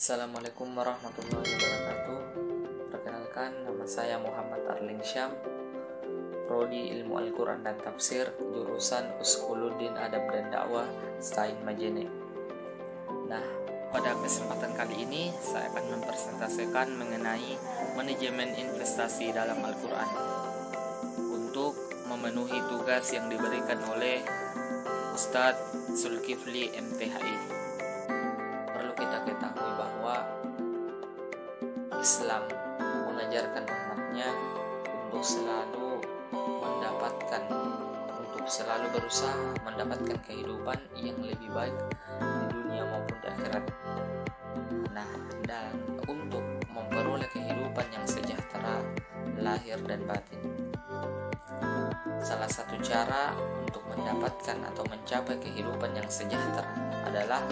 Assalamualaikum warahmatullahi wabarakatuh. Perkenalkan, nama saya Muhammad Arling Syam, Prodi Ilmu Al-Quran dan Tafsir, jurusan Uskuluddin Adab dan Dakwah, Stain Majene. Nah, pada kesempatan kali ini saya akan mempresentasikan mengenai manajemen investasi dalam Al-Quran untuk memenuhi tugas yang diberikan oleh Ustadz Zulkifli MTHI. Perlu kita ketahui bahwa Islam mengajarkan umatnya untuk selalu berusaha mendapatkan kehidupan yang lebih baik di dunia maupun di akhirat. Nah, dan untuk memperoleh kehidupan yang sejahtera lahir dan batin, salah satu cara untuk mendapatkan atau mencapai kehidupan yang sejahtera adalah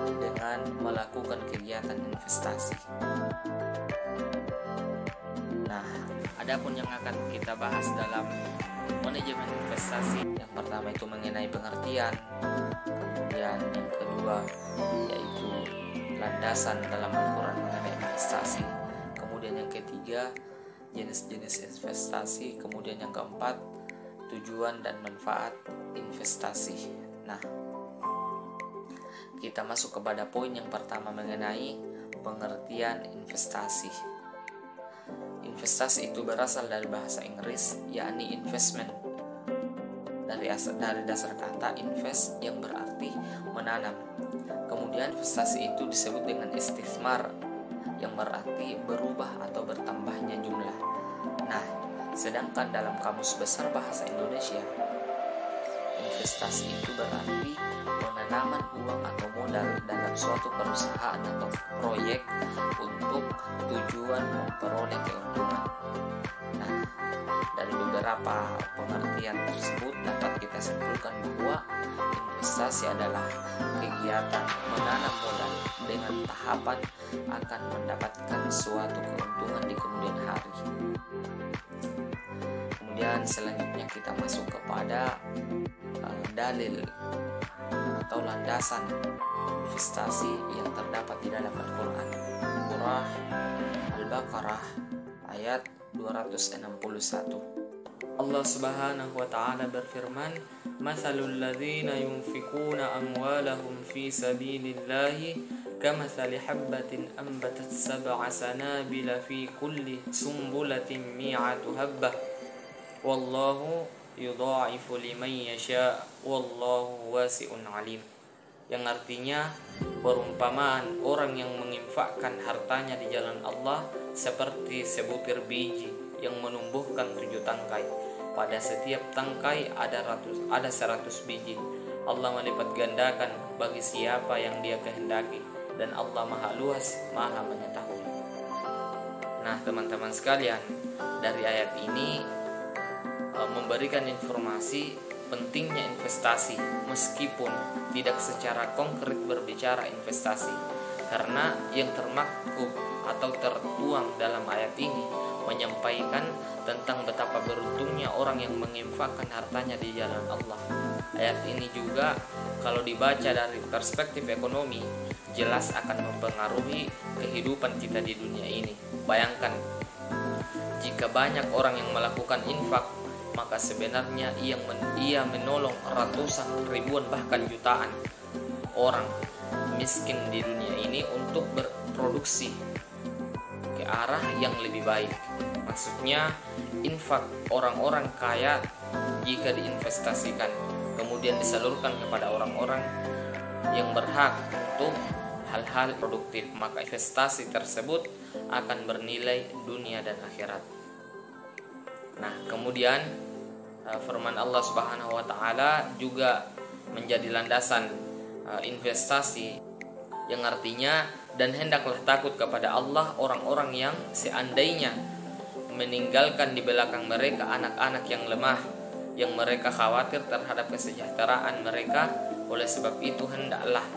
dengan melakukan kegiatan investasi. Nah, adapun yang akan kita bahas dalam manajemen investasi, yang pertama itu mengenai pengertian, kemudian yang kedua yaitu landasan dalam Al-Quran mengenai investasi, kemudian yang ketiga jenis-jenis investasi, kemudian yang keempat tujuan dan manfaat investasi. Nah, kita masuk kepada poin yang pertama mengenai pengertian investasi. Investasi itu berasal dari bahasa Inggris, yakni investment. Dari dasar kata invest yang berarti menanam. Kemudian investasi itu disebut dengan istismar, yang berarti berubah atau bertambahnya jumlah. Nah, sedangkan dalam Kamus Besar Bahasa Indonesia, investasi itu berarti penanaman uang atau modal dalam suatu perusahaan atau proyek untuk tujuan memperoleh keuntungan. Nah, dari beberapa pengertian tersebut dapat kita simpulkan bahwa investasi adalah kegiatan menanam modal dengan tahapan akan mendapatkan suatu keuntungan di kemudian hari. Kemudian selanjutnya kita masuk kepada dalil atau landasan investasi yang terdapat di dalam Al-Quran. Surah Al-Baqarah ayat 261. Allah Subhanahu wa taala berfirman, "Matsalul ladzina yunfikuna amwalahum fi sabilillahi kamatsali habbatin ambatat sab'a sanabila fi kulli sumbulatin mi'atu habbah wallahu yudha'ifu liman yasha wallahu wasi'un alim." Yang artinya, perumpamaan orang yang menginfakkan hartanya di jalan Allah seperti sebutir biji yang menumbuhkan 7 tangkai. Pada setiap tangkai ada 100 biji. Allah melipat gandakan bagi siapa yang Dia kehendaki, dan Allah Maha Luas, Maha Mengetahui. Nah, teman-teman sekalian, dari ayat ini memberikan informasi pentingnya investasi, meskipun tidak secara konkret berbicara investasi, karena yang termaktub atau tertuang dalam ayat ini menyampaikan tentang betapa beruntungnya orang yang menginfakkan hartanya di jalan Allah. Ayat ini juga kalau dibaca dari perspektif ekonomi, jelas akan mempengaruhi kehidupan kita di dunia ini. Bayangkan, jika banyak orang yang melakukan infak, maka sebenarnya ia menolong ratusan ribuan bahkan jutaan orang miskin di dunia ini untuk berproduksi ke arah yang lebih baik. Maksudnya, infak orang-orang kaya jika diinvestasikan kemudian disalurkan kepada orang-orang yang berhak untuk hal-hal produktif, maka investasi tersebut akan bernilai dunia dan akhirat. Nah, kemudian firman Allah Subhanahu wa taala juga menjadi landasan investasi, yang artinya, dan hendaklah takut kepada Allah orang-orang yang seandainya meninggalkan di belakang mereka anak-anak yang lemah, yang mereka khawatir terhadap kesejahteraan mereka. Oleh sebab itu hendaklah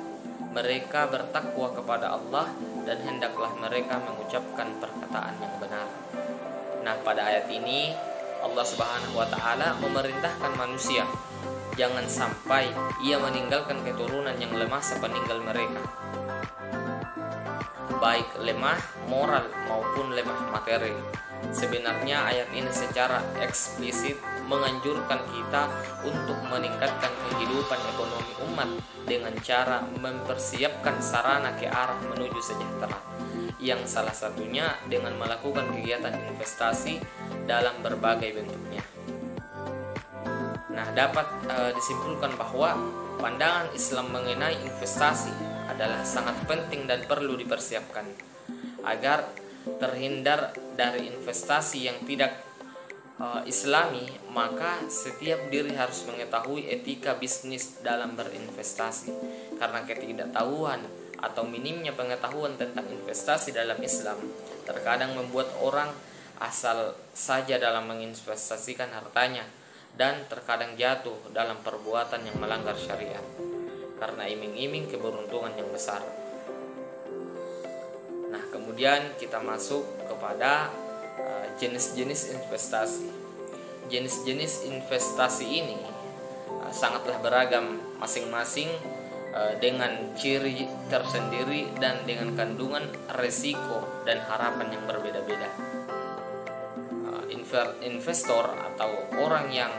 mereka bertakwa kepada Allah, dan hendaklah mereka mengucapkan perkataan yang benar. Nah, pada ayat ini Allah Subhanahu wa taala memerintahkan manusia jangan sampai ia meninggalkan keturunan yang lemah sepeninggal mereka. baik lemah moral maupun lemah materi. Sebenarnya ayat ini secara eksplisit menganjurkan kita untuk meningkatkan kehidupan ekonomi umat dengan cara mempersiapkan sarana ke arah menuju sejahtera, yang salah satunya dengan melakukan kegiatan investasi dalam berbagai bentuknya. Nah, dapat disimpulkan bahwa pandangan Islam mengenai investasi adalah sangat penting dan perlu dipersiapkan agar terhindar dari investasi yang tidak Islami. Maka setiap diri harus mengetahui etika bisnis dalam berinvestasi, karena ketidaktahuan atau minimnya pengetahuan tentang investasi dalam Islam terkadang membuat orang asal saja dalam menginvestasikan hartanya dan terkadang jatuh dalam perbuatan yang melanggar syariat karena iming-iming keberuntungan yang besar. Nah, kemudian kita masuk kepada jenis-jenis investasi. Jenis-jenis investasi ini sangatlah beragam masing-masing dengan ciri tersendiri dan dengan kandungan resiko dan harapan yang berbeda-beda. Investor atau orang yang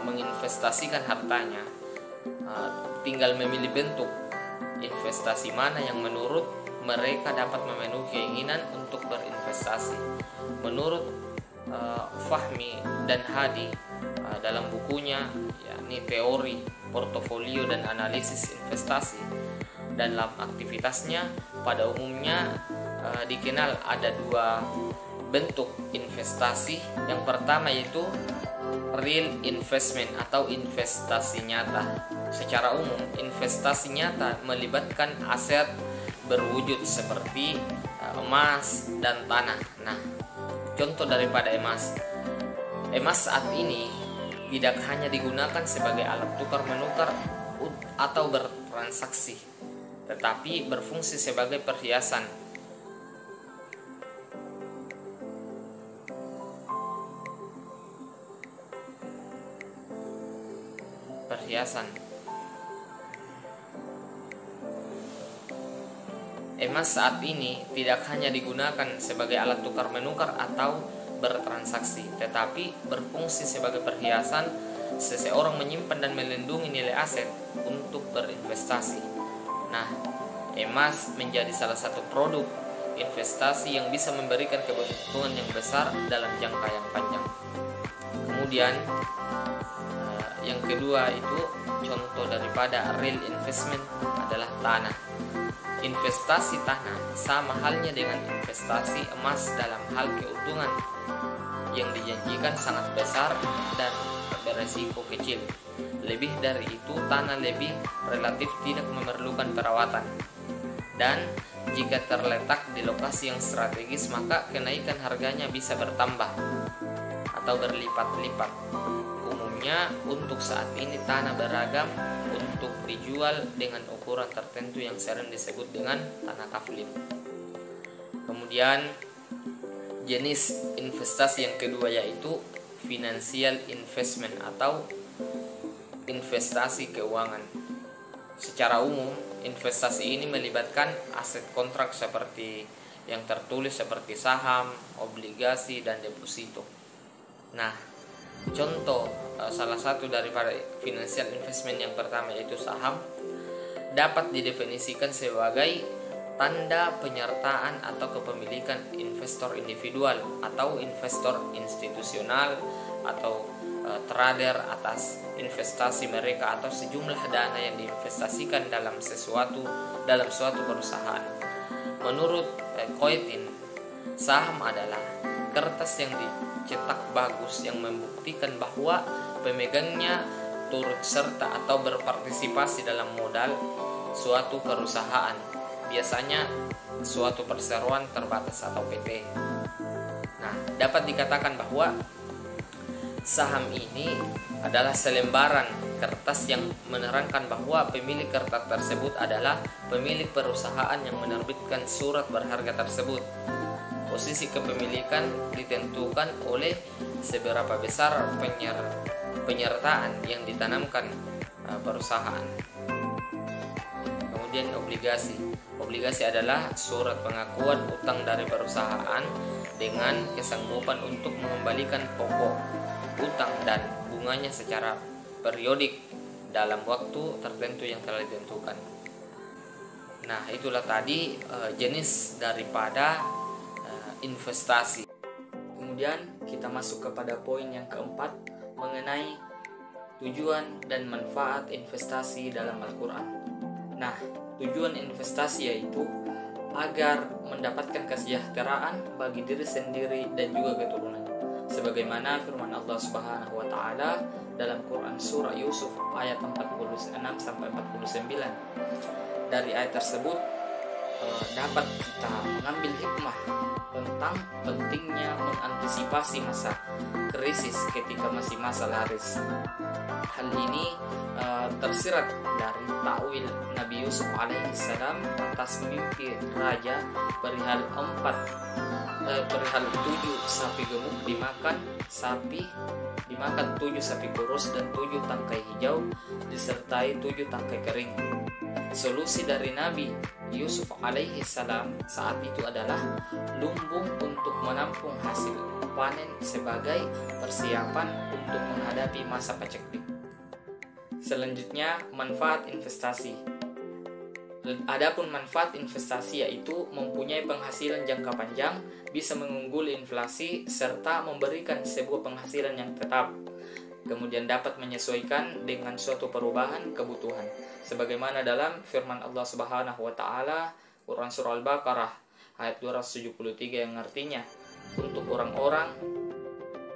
menginvestasikan hartanya tinggal memilih bentuk investasi mana yang menurut mereka dapat memenuhi keinginan untuk berinvestasi. Menurut Fahmi dan Hadi dalam bukunya, yakni Teori, Portofolio dan Analisis Investasi, dalam aktivitasnya pada umumnya dikenal ada dua bentuk investasi. Yang pertama yaitu real investment atau investasi nyata. Secara umum, investasi nyata melibatkan aset berwujud seperti emas dan tanah. Nah, contoh daripada emas saat ini tidak hanya digunakan sebagai alat tukar menukar atau bertransaksi, tetapi berfungsi sebagai perhiasan. Emas saat ini tidak hanya digunakan sebagai alat tukar menukar atau bertransaksi, tetapi berfungsi sebagai perhiasan. Seseorang menyimpan dan melindungi nilai aset untuk berinvestasi. Nah, emas menjadi salah satu produk investasi yang bisa memberikan keuntungan yang besar dalam jangka yang panjang. Kemudian yang kedua itu contoh daripada real investment adalah tanah. Investasi tanah sama halnya dengan investasi emas dalam hal keuntungan yang dijanjikan sangat besar dan beresiko kecil. Lebih dari itu, tanah lebih relatif tidak memerlukan perawatan, dan jika terletak di lokasi yang strategis maka kenaikan harganya bisa bertambah atau berlipat-lipat. Umumnya untuk saat ini tanah beragam untuk dijual dengan ukuran tertentu yang sering disebut dengan tanah kaflim. Kemudian jenis investasi yang kedua yaitu financial investment atau investasi keuangan. Secara umum, investasi ini melibatkan aset kontrak seperti yang tertulis seperti saham, obligasi, dan deposito. Nah, contoh salah satu daripada financial investment yang pertama yaitu saham dapat didefinisikan sebagai tanda penyertaan atau kepemilikan investor individual atau investor institusional atau trader atas investasi mereka atau sejumlah dana yang diinvestasikan dalam suatu perusahaan. Menurut Coitin, saham adalah kertas yang dicetak bagus yang membuktikan bahwa pemegangnya turut serta atau berpartisipasi dalam modal suatu perusahaan, biasanya suatu perseroan terbatas atau PT. Nah, dapat dikatakan bahwa saham ini adalah selembaran kertas yang menerangkan bahwa pemilik kertas tersebut adalah pemilik perusahaan yang menerbitkan surat berharga tersebut. Posisi kepemilikan ditentukan oleh seberapa besar penyertaan yang ditanamkan perusahaan. Kemudian obligasi Obligasi adalah surat pengakuan utang dari perusahaan dengan kesanggupan untuk mengembalikan pokok utang dan bunganya secara periodik dalam waktu tertentu yang telah ditentukan. Nah, itulah tadi jenis daripada investasi. Kemudian kita masuk kepada poin yang keempat mengenai tujuan dan manfaat investasi dalam Al-Quran. Nah, tujuan investasi yaitu agar mendapatkan kesejahteraan bagi diri sendiri dan juga keturunan. Sebagaimana firman Allah Subhanahu wa taala dalam Quran surah Yusuf ayat 46 sampai 49. Dari ayat tersebut dapat kita mengambil hikmah tentang pentingnya mengantisipasi masa krisis ketika masih masa laris. Hal ini tersirat dari takwil Nabi Yusuf alaihissalam atas mimpi raja perihal 7 sapi gemuk dimakan 7 sapi kurus dan 7 tangkai hijau disertai 7 tangkai kering. Solusi dari Nabi Yusuf alaihissalam saat itu adalah lumbung untuk menampung hasil panen sebagai persiapan untuk menghadapi masa paceklik. Selanjutnya, manfaat investasi. Adapun manfaat investasi yaitu mempunyai penghasilan jangka panjang, bisa mengungguli inflasi serta memberikan sebuah penghasilan yang tetap. Kemudian dapat menyesuaikan dengan suatu perubahan kebutuhan. Sebagaimana dalam firman Allah Subhanahu wa taala Quran surah Al-Baqarah ayat 273 yang artinya, untuk orang-orang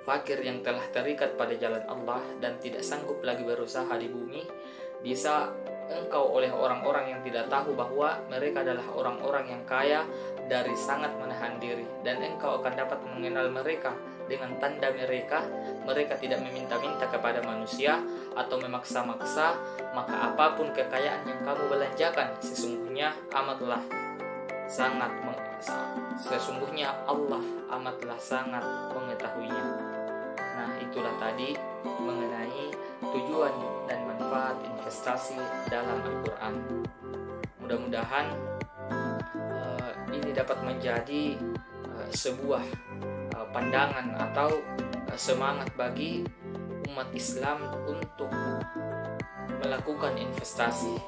fakir yang telah terikat pada jalan Allah dan tidak sanggup lagi berusaha di bumi, bisa engkau oleh orang-orang yang tidak tahu bahwa mereka adalah orang-orang yang kaya dari sangat menahan diri, dan engkau akan dapat mengenal mereka dengan tanda mereka tidak meminta-minta kepada manusia atau memaksa-maksa, maka apapun kekayaan yang kamu belanjakan sesungguhnya Allah amatlah sangat mengetahuinya. Nah, itulah tadi mengenai tujuan dan manfaat investasi dalam Al-Quran. Mudah-mudahan ini dapat menjadi sebuah pandangan atau semangat bagi umat Islam untuk melakukan investasi.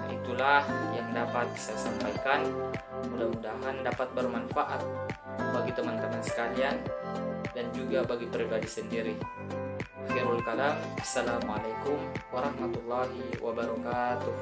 Nah, itulah yang dapat saya sampaikan. Mudah-mudahan dapat bermanfaat bagi teman-teman sekalian dan juga bagi pribadi sendiri. Akhirul kalam, assalamualaikum warahmatullahi wabarakatuh.